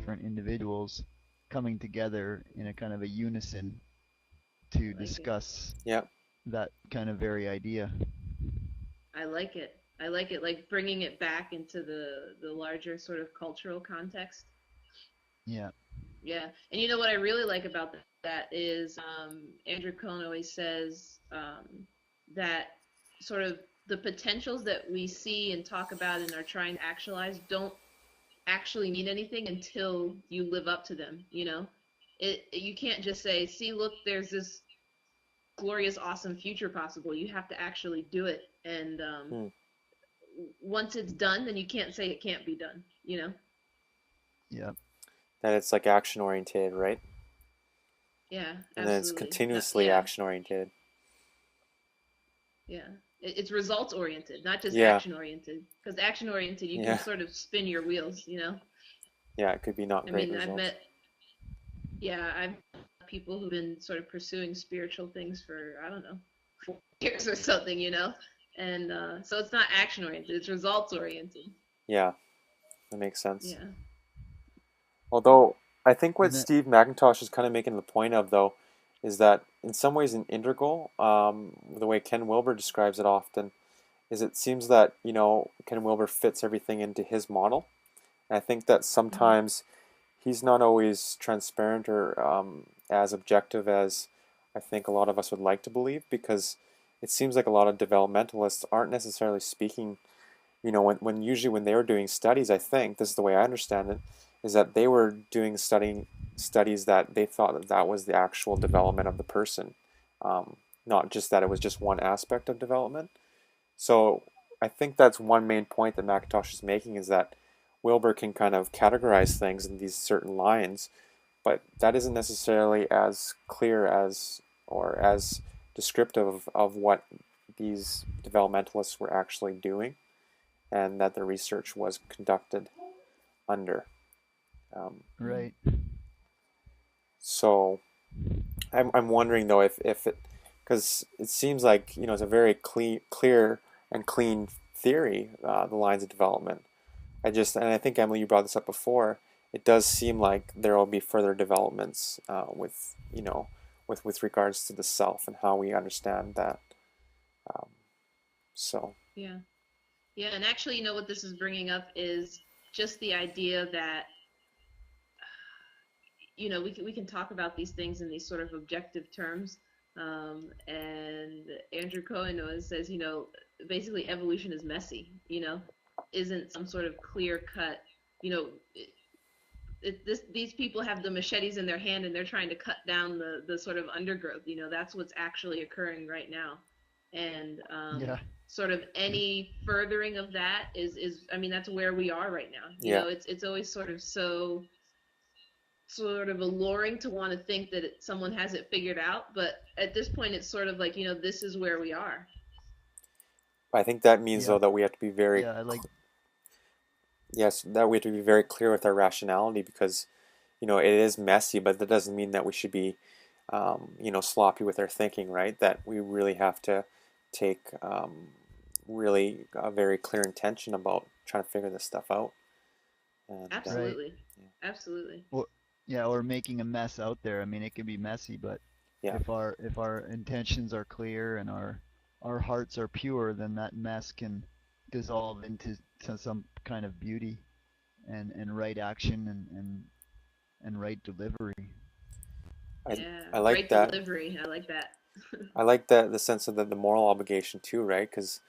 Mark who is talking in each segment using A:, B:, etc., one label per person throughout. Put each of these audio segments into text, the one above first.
A: different individuals coming together in a kind of a unison to
B: I like it.
A: discuss
C: Yeah,
A: that kind of very idea.
B: I like it. I like it, like bringing it back into the larger sort of cultural context.
A: Yeah.
B: Yeah, and you know what I really like about that is Andrew Cohen always says that sort of the potentials that we see and talk about and are trying to actualize don't actually mean anything until you live up to them. You know, you can't just say, "See, look, there's this glorious, awesome future possible." You have to actually do it, and
C: hmm.
B: once it's done, then you can't say it can't be done. You know?
A: Yeah.
C: That it's like action oriented, right?
B: Yeah,
C: And then it's
B: absolutely. No,
C: continuously
B: yeah,
C: action oriented.
B: yeah. It's results oriented, not just
C: Yeah,
B: action oriented. Because action oriented, you can
C: yeah,
B: sort of spin your wheels. You know?
C: yeah. It could be not
B: I
C: great
B: mean, I've
C: results.
B: met, yeah, I've met people who've been sort of pursuing spiritual things for, I don't know, 4 years or something. You know? And so it's not action oriented; it's results oriented.
C: Yeah, that makes sense.
B: Yeah.
C: Although I think what
A: And then
C: Steve McIntosh is kind of making the point of, though, is that in some ways an integral, the way Ken Wilber describes it often, is it seems that, Ken Wilber fits everything into his model. And I think that
B: Mm-hmm.
C: sometimes he's not always transparent or as objective as I think a lot of us would like to believe, because it seems like a lot of developmentalists aren't necessarily speaking, when usually when they were doing studies, I think this is the way I understand it, is that they were doing studies that they thought that that was the actual development of the person, not just that it was just one aspect of development. So I think that's one main point that Macintosh is making, is that Wilbur can kind of categorize things in these certain lines, but that isn't necessarily as clear as or as descriptive of what these developmentalists were actually doing and that the research was conducted under. Um,
A: right.
C: so I'm wondering though if it, because it seems like it's a very clear and clean theory, the lines of development. And I think Emily, you brought this up before. It does seem like there will be further developments with with regards to the self and how we understand that. Um, so
B: Yeah. Yeah, and actually, you know what this is bringing up is just the idea that we can talk about these things in these sort of objective terms. And Andrew Cohen always says, basically evolution is messy. Isn't some sort of clear cut. You know, these people have the machetes in their hand and they're trying to cut down the sort of undergrowth. That's what's actually occurring right now, and
A: Yeah.
B: sort of any furthering of that is I mean that's where we are right now.
C: yeah,
B: It's always sort of so sort of alluring to want to think that someone has it figured out, but at this point it's sort of like this is where we are.
C: I think that means
A: Yeah.
C: though that we have to be very
A: Yeah. I like.
C: yes, that we have to be very clear with our rationality, because it is messy, but that doesn't mean that we should be sloppy with our thinking, right? That we really have to take really a very clear intention about trying to figure this stuff out. And
A: Right.
B: Absolutely. Absolutely.
A: Or yeah, or making a mess out there. I mean, it can be messy, but
C: yeah,
A: if our intentions are clear and our hearts are pure, then that mess can dissolve into some kind of beauty and right action and right delivery.
C: I
B: Yeah,
C: I like
B: right
C: that.
B: delivery. I like that.
C: I like the sense of the moral obligation too, right? Because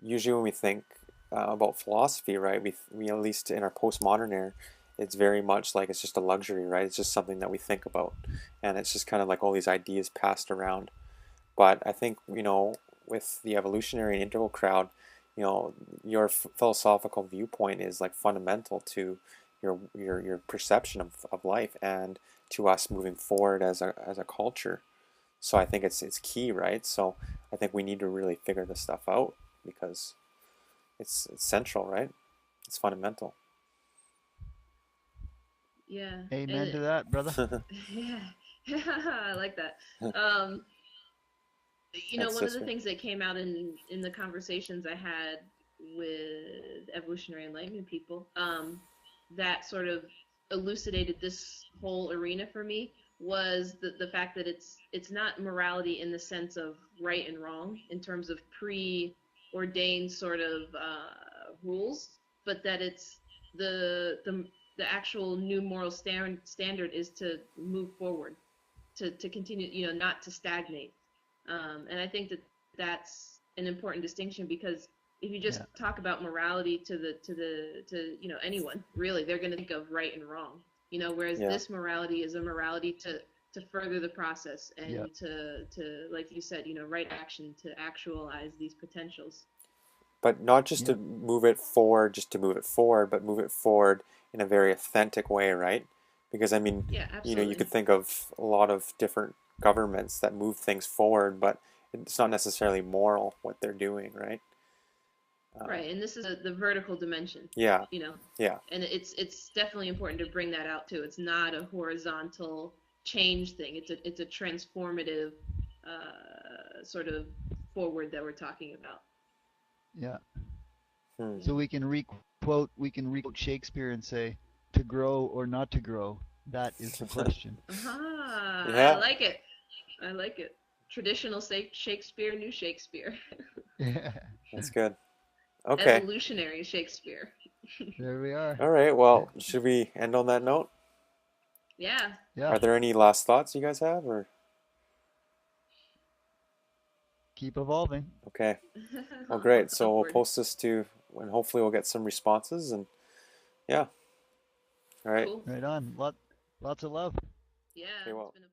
C: usually when we think about philosophy, right, we at least in our postmodern era, it's very much like it's just a luxury, right? It's just something that we think about, and it's just kind of like all these ideas passed around. But I think with the evolutionary and integral crowd, your philosophical viewpoint is like fundamental to your perception of life and to us moving forward as a culture. So I think it's key, right? So I think we need to really figure this stuff out because it's central, right? It's fundamental.
B: Yeah,
A: Amen
B: and
A: to that, brother.
B: yeah, I like that. Um,
C: And
B: one of the
C: sister.
B: things that came out in the conversations I had with evolutionary enlightenment people, that sort of elucidated this whole arena for me was the fact that it's not morality in the sense of right and wrong in terms of preordained sort of rules, but that it's the actual new moral standard is to move forward, to continue, not to stagnate. And I think that that's an important distinction, because if you just
A: Yeah.
B: talk about morality to anyone, really, they're going to think of right and wrong. Whereas
C: Yeah.
B: this morality is a morality to further the process
A: Yeah.
B: and to like you said, right action to actualize these potentials.
C: But not just
A: Yeah.
C: to move it forward, just to move it forward, but move it forward in a very authentic way, right? Because I mean,
B: Yeah,
C: you
B: absolutely.
C: could think of a lot of different governments that move things forward, but it's not necessarily moral what they're doing, right?
B: Right, and this is the vertical dimension,
C: Yeah,
B: you know,
C: yeah,
B: and it's definitely important to bring that out too. It's not a horizontal change thing. It's a transformative sort of forward that we're talking about.
A: Yeah.
C: hmm.
A: So we can requote Shakespeare and say, to grow or not to grow, that is the question.
B: Aha, I
C: Yeah,
B: like it. I like it. Traditional Shakespeare, new Shakespeare.
A: Yeah.
C: that's good. Okay,
B: Evolutionary Shakespeare.
A: There we are.
C: all right. Well, should we end on that note?
B: Yeah.
A: Yeah.
C: Are there any last thoughts you guys have, or
A: Keep evolving.
C: okay? Well, great. So we'll
B: Upward.
C: post this to, and hopefully we'll get some responses, and yeah. All right.
B: Cool.
A: Right on. Lots of love.
B: Yeah,
C: Okay,
B: it's
C: well.
B: been a pleasure.